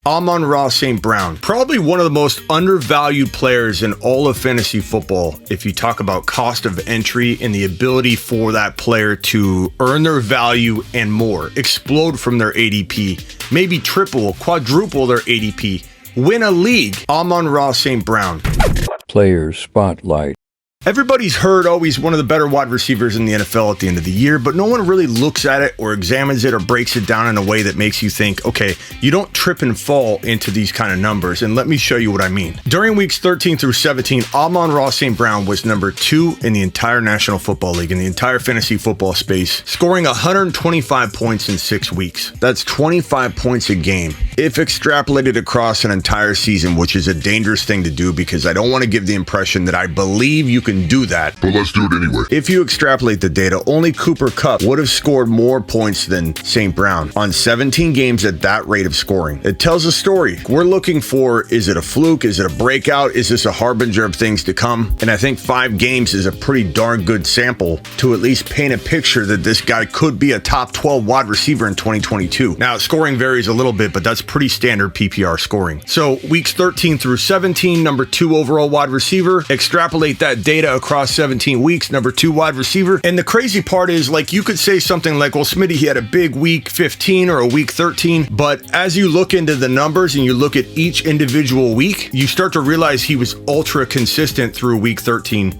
Amon-Ra St. Brown, probably one of the most undervalued players in all of fantasy football. If you talk about cost of entry and the ability for that player to earn their value and more, explode from their ADP, maybe triple, quadruple their ADP, win a league, Amon-Ra St. Brown. Player Spotlight. Everybody's heard, oh, he's one of the better wide receivers in the NFL at the end of the year, but no one really looks at it or examines it or breaks it down in a way that makes you think, okay, you don't trip and fall into these kind of numbers. And let me show you what I mean. During weeks 13 through 17, Amon-Ra St. Brown was number 2 in the entire National Football League, in the entire fantasy football space, scoring 125 points in 6 weeks. That's 25 points a game. If extrapolated across an entire season, which is a dangerous thing to do because I don't want to give the impression that I believe you can do that, but let's do it anyway. If you extrapolate the data, only Cooper Kupp would have scored more points than St. Brown on 17 games at that rate of scoring. It tells a story. We're looking for, is it a fluke? Is it a breakout? Is this a harbinger of things to come? And I think 5 games is a pretty darn good sample to at least paint a picture that this guy could be a top 12 wide receiver in 2022. Now, scoring varies a little bit, but that's pretty standard PPR scoring. So weeks 13 through 17, number 2 overall wide receiver. Extrapolate that data across 17 weeks, number 2 wide receiver. And the crazy part is, like, you could say something like, well, Smitty, he had a big week 15 or a week 13, but as you look into the numbers and you look at each individual week, you start to realize he was ultra consistent through week 13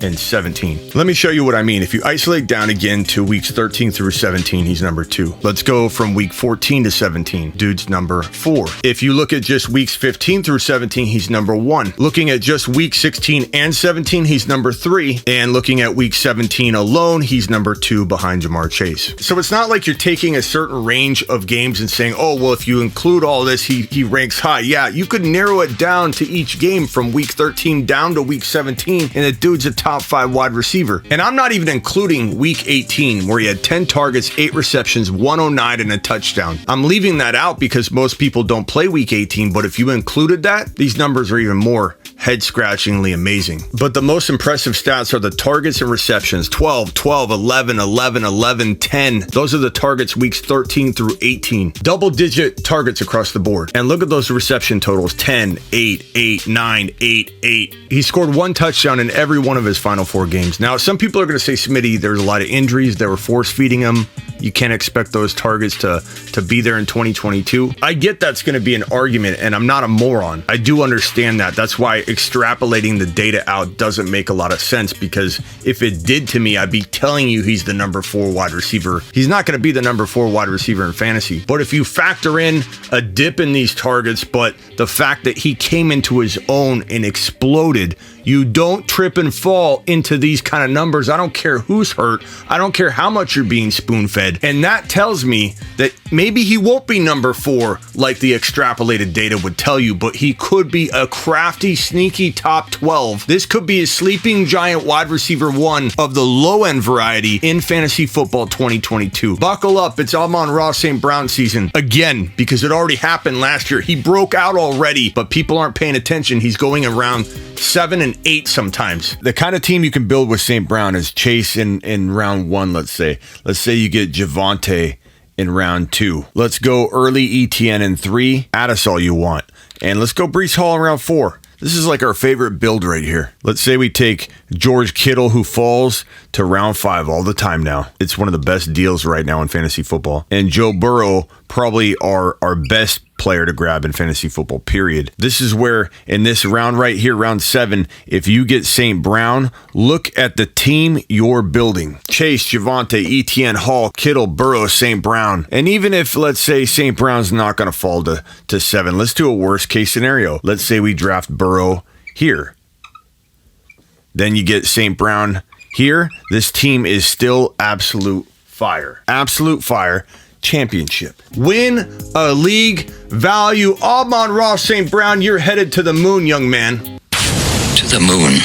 and 17. Let me show you what I mean. If you isolate down again to weeks 13 through 17, he's number 2. Let's go from week 14 to 17. Dude's number 4. If you look at just weeks 15 through 17, he's number 1. Looking at just week 16 and 17, he's number 3. And looking at week 17 alone, he's number 2 behind Jamar Chase. So it's not like you're taking a certain range of games and saying, oh, well, if you include all this, he ranks high. Yeah, you could narrow it down to each game from week 13 down to week 17, and the dude's a top 5 wide receiver. And I'm not even including week 18, where he had 10 targets, 8 receptions, 109 and a touchdown. I'm leaving that out because most people don't play week 18, but if you included that, these numbers are even more head-scratchingly amazing. But the most impressive stats are the targets and receptions. 12, 12, 11, 11, 11, 10. Those are the targets weeks 13 through 18. Double-digit targets across the board. And look at those reception totals. 10, 8, 8, 9, 8, 8. He scored 1 touchdown in every one of his final 4 games. Now, some people are going to say, Smitty, there's a lot of injuries. They were force-feeding him. You can't expect those targets to be there in 2022. I get that's going to be an argument, and I'm not a moron. I do understand that. That's why extrapolating the data out doesn't make a lot of sense, because if it did to me, I'd be telling you he's the number 4 wide receiver. He's not going to be the number 4 wide receiver in fantasy. But if you factor in a dip in these targets, but the fact that he came into his own and exploded, you don't trip and fall into these kind of numbers. I don't care who's hurt. I don't care how much you're being spoon-fed. And that tells me that maybe he won't be number 4 like the extrapolated data would tell you, but he could be a crafty, sneaky top 12. This could be a sleeping giant wide receiver 1 of the low-end variety in fantasy football 2022. Buckle up. It's Amon-Ra St. Brown season again, because it already happened last year. He broke out already, but people aren't paying attention. He's going around 7 and 8 sometimes. The kind of team you can build with St. Brown is Chase in round 1, let's say. Let's say you get Javonte in round 2. Let's go early ETN in 3. Add us all you want. And let's go Breece Hall in round 4. This is like our favorite build right here. Let's say we take George Kittle, who falls, to round 5 all the time now. It's one of the best deals right now in fantasy football. And Joe Burrow, probably our best player to grab in fantasy football, period. This is where, in this round right here, round 7, if you get St. Brown, look at the team you're building. Chase, Javonte, ETN, Hall, Kittle, Burrow, St. Brown. And even if, let's say, St. Brown's not going to fall to 7, let's do a worst case scenario. Let's say we draft Burrow here. Then you get St. Brown here. This team is still absolute fire. Absolute fire. Championship. Win a league, value. Amon-Ra St. Brown, you're headed to the moon, young man. To the moon.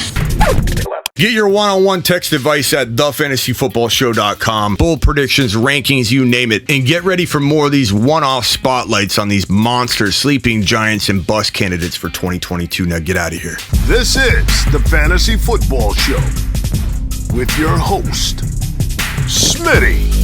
Get your one-on-one text advice at thefantasyfootballshow.com. Bold predictions, rankings, you name it. And get ready for more of these one-off spotlights on these monsters, sleeping giants, and bust candidates for 2022. Now get out of here. This is the Fantasy Football Show with your host, Smitty.